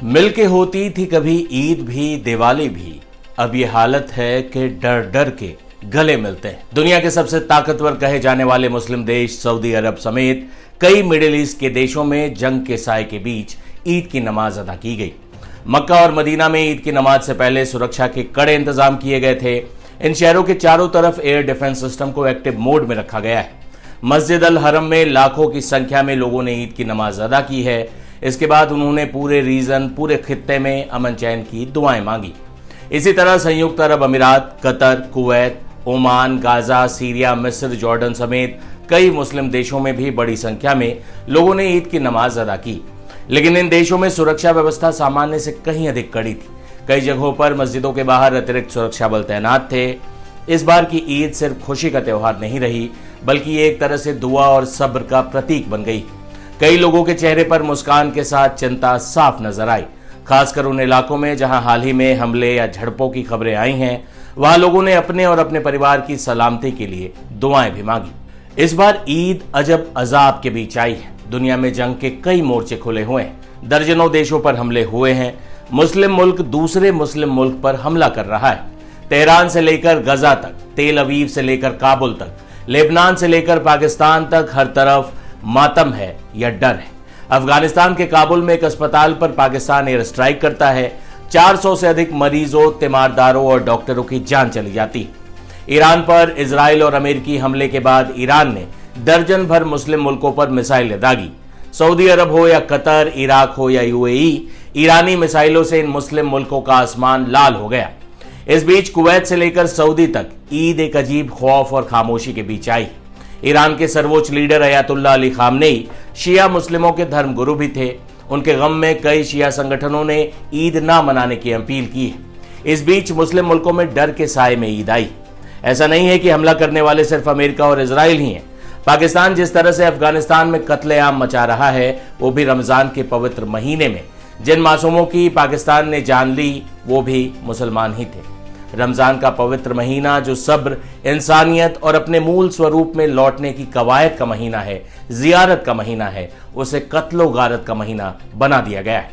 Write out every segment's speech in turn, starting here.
मिलके होती थी कभी ईद भी दिवाली भी, अब ये हालत है कि डर डर के गले मिलते हैं। दुनिया के सबसे ताकतवर कहे जाने वाले मुस्लिम देश सऊदी अरब समेत कई मिडिल ईस्ट के देशों में जंग के साए के बीच ईद की नमाज अदा की गई। मक्का और मदीना में ईद की नमाज से पहले सुरक्षा के कड़े इंतजाम किए गए थे। इन शहरों के चारों तरफ एयर डिफेंस सिस्टम को एक्टिव मोड में रखा गया है। मस्जिद अल हरम में लाखों की संख्या में लोगों ने ईद की नमाज अदा की है। इसके बाद उन्होंने पूरे खित्ते में अमन चैन की दुआएं मांगी। इसी तरह संयुक्त अरब अमीरात, Qatar, Kuwait, Oman, Gaza, Syria, मिस्र, जॉर्डन समेत कई मुस्लिम देशों में भी बड़ी संख्या में लोगों ने ईद की नमाज अदा की। लेकिन इन देशों में सुरक्षा व्यवस्था सामान्य से कहीं अधिक कड़ी थी। कई जगहों पर मस्जिदों के बाहर अतिरिक्त सुरक्षा बल तैनात थे। इस बार की ईद सिर्फ खुशी का त्योहार नहीं रही, बल्कि एक तरह से दुआ और सब्र का प्रतीक बन गई। कई लोगों के चेहरे पर मुस्कान के साथ चिंता साफ नजर आई, खासकर उन इलाकों में जहां हाल ही में हमले या झड़पों की खबरें आई हैं। वहां लोगों ने अपने और अपने परिवार की सलामती के लिए दुआएं भी मांगी। इस बार ईद अजब अजाब के बीच आई है। दुनिया में जंग के कई मोर्चे खुले हुए हैं। दर्जनों देशों पर हमले हुए हैं। मुस्लिम मुल्क दूसरे मुस्लिम मुल्क पर हमला कर रहा है। तेहरान से लेकर गजा तक, तेल अवीव से लेकर काबुल तक, लेबनान से लेकर पाकिस्तान तक हर तरफ मातम है या डर है। अफगानिस्तान के काबुल में एक अस्पताल पर पाकिस्तान एयर स्ट्राइक करता है। 400 से अधिक मरीजों, तीमारदारों और डॉक्टरों की जान चली जाती है। ईरान पर इजराइल और अमेरिकी हमले के बाद ईरान ने दर्जन भर मुस्लिम मुल्कों पर मिसाइलें दागी। सऊदी अरब हो या कतर, इराक हो या यूएई, ईरानी मिसाइलों से इन मुस्लिम मुल्कों का आसमान लाल हो गया। इस बीच कुवैत से लेकर सऊदी तक ईद एक अजीब खौफ और खामोशी के बीच आई। ईरान के सर्वोच्च लीडर अयातुल्लाह अली खामनेई शिया मुस्लिमों के धर्मगुरु भी थे। उनके गम में कई शिया संगठनों ने ईद ना मनाने की अपील की है। इस बीच मुस्लिम मुल्कों में डर के साए में ईद आई। ऐसा नहीं है कि हमला करने वाले सिर्फ अमेरिका और इजराइल ही हैं। पाकिस्तान जिस तरह से अफगानिस्तान में कत्लेआम मचा रहा है, वो भी रमजान के पवित्र महीने में जिन मासूमों की पाकिस्तान ने जान ली, वो भी मुसलमान ही थे। रमजान का पवित्र महीना जो सब्र, इंसानियत और अपने मूल स्वरूप में लौटने की कवायद का महीना है, जियारत का महीना है, उसे कत्लो गारत का महीना बना दिया गया है।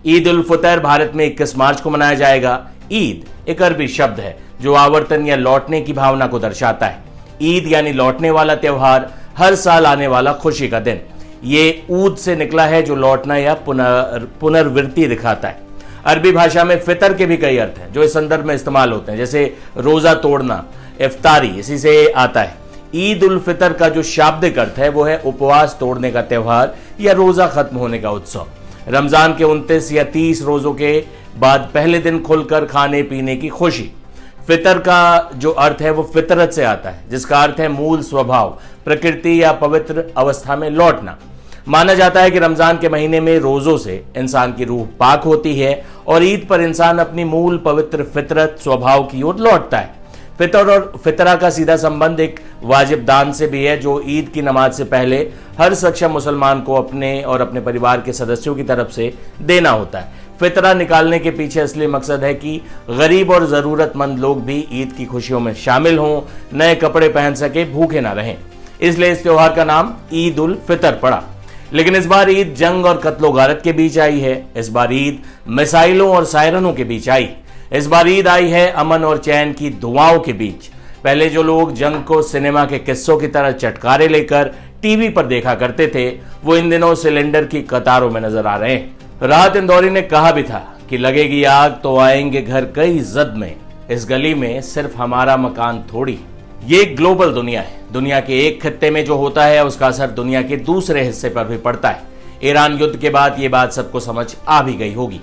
ईद उल फितर भारत में 21 मार्च को मनाया जाएगा। ईद एक अरबी शब्द है जो आवर्तन या लौटने की भावना को दर्शाता है। ईद यानी लौटने वाला त्योहार, हर साल आने वाला खुशी का दिन। ये ऊद से निकला है जो लौटना या पुनर्वृत्ति दिखाता है। अरबी भाषा में फितर के भी कई अर्थ हैं जो इस संदर्भ में इस्तेमाल होते हैं, जैसे रोजा तोड़ना, इफ्तारी, इसी से आता है। ईद उल फितर का जो शाब्दिक अर्थ है वो है उपवास तोड़ने का त्योहार या रोजा खत्म होने का उत्सव। रमजान के 29 या 30 रोजों के बाद पहले दिन खुलकर खाने पीने की खुशी। फितर का जो अर्थ है वो फितरत से आता है, जिसका अर्थ है मूल स्वभाव, प्रकृति या पवित्र अवस्था में लौटना। माना जाता है कि रमजान के महीने में रोजों से इंसान की रूह पाक होती है और ईद पर इंसान अपनी मूल पवित्र फितरत स्वभाव की ओर लौटता है। फितर और फितरा का सीधा संबंध एक वाजिब दान से भी है जो ईद की नमाज से पहले हर सक्षम मुसलमान को अपने और अपने परिवार के सदस्यों की तरफ से देना होता है। फितरा निकालने के पीछे असली मकसद है कि गरीब और जरूरतमंद लोग भी ईद की खुशियों में शामिल हों, नए कपड़े पहन सके, भूखे ना रहें। इसलिए इस त्योहार का नाम ईद उल फितर पड़ा। लेकिन इस बार ईद जंग और कत्लो गारत के बीच आई है। इस बार ईद मिसाइलों और सायरनों के बीच आई। इस बार ईद आई है अमन और चैन की दुआओं के बीच। पहले जो लोग जंग को सिनेमा के किस्सों की तरह चटकारे लेकर टीवी पर देखा करते थे, वो इन दिनों सिलेंडर की कतारों में नजर आ रहे हैं। राहत इंदौरी ने कहा भी था कि लगेगी आग तो आएंगे घर कई जद में, इस गली में सिर्फ हमारा मकान थोड़ी। ये ग्लोबल दुनिया है। दुनिया के एक खित्ते में जो होता है उसका असर दुनिया के दूसरे हिस्से पर भी पड़ता है। ईरान युद्ध के बाद ये बात सबको समझ आ भी गई होगी।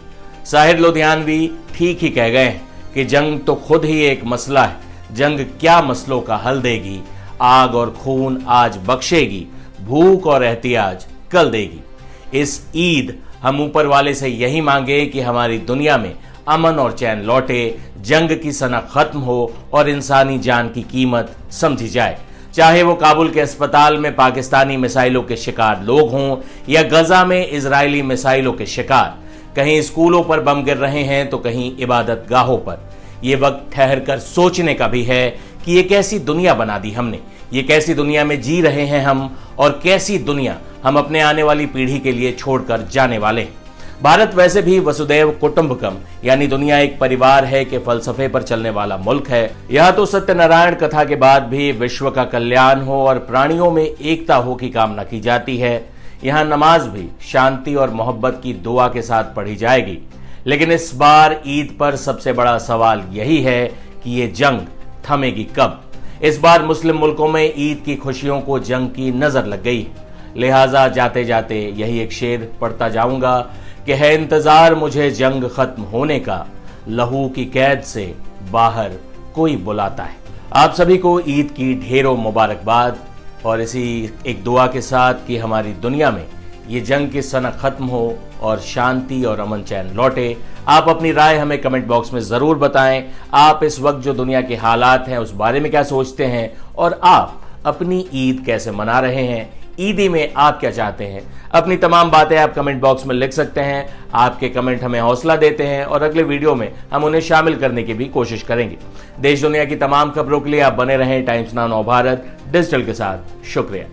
साहिर लुधियानवी ठीक ही कह गए हैं कि जंग तो खुद ही एक मसला है, जंग क्या मसलों का हल देगी। आग और खून आज बख्शेगी, भूख और एहतियाज कल देगी। इस ईद हम ऊपर वाले से यही मांगे कि हमारी दुनिया में अमन और चैन लौटे, जंग की सना खत्म हो और इंसानी जान की कीमत समझी जाए। चाहे वो काबुल के अस्पताल में पाकिस्तानी मिसाइलों के शिकार लोग हों या गजा में इजरायली मिसाइलों के शिकार। कहीं स्कूलों पर बम गिर रहे हैं तो कहीं इबादत गाहों पर। ये वक्त ठहर कर सोचने का भी है कि ये कैसी दुनिया बना दी हमने, ये कैसी दुनिया में जी रहे हैं हम और कैसी दुनिया हम अपने आने वाली पीढ़ी के लिए छोड़कर जाने वाले हैं। भारत वैसे भी वसुदैव कुटुंबकम यानी दुनिया एक परिवार है के फलसफे पर चलने वाला मुल्क है। यह तो सत्यनारायण कथा के बाद भी विश्व का कल्याण हो और प्राणियों में एकता हो की कामना की जाती है। यहाँ नमाज भी शांति और मोहब्बत की दुआ के साथ पढ़ी जाएगी। लेकिन इस बार ईद पर सबसे बड़ा सवाल यही है कि ये जंग थमेगी कब। इस बार मुस्लिम मुल्कों में ईद की खुशियों को जंग की नजर लग गई, लिहाजा जाते जाते यही एक शेर पढ़ता जाऊंगा कि है इंतजार मुझे जंग खत्म होने का, लहू की कैद से बाहर कोई बुलाता है। आप सभी को ईद की ढेरों मुबारकबाद और इसी एक दुआ के साथ कि हमारी दुनिया में ये जंग की सनक खत्म हो और शांति और अमन चैन लौटे। आप अपनी राय हमें कमेंट बॉक्स में जरूर बताएं। आप इस वक्त जो दुनिया के हालात हैं उस बारे में क्या सोचते हैं और आप अपनी ईद कैसे मना रहे हैं, ईदी में आप क्या चाहते हैं। अपनी तमाम बातें आप कमेंट बॉक्स में लिख सकते हैं। आपके कमेंट हमें हौसला देते हैं और अगले वीडियो में हम उन्हें शामिल करने की भी कोशिश करेंगे। देश दुनिया की तमाम खबरों के लिए आप बने रहें टाइम्स नाउ भारत डिजिटल के साथ। शुक्रिया।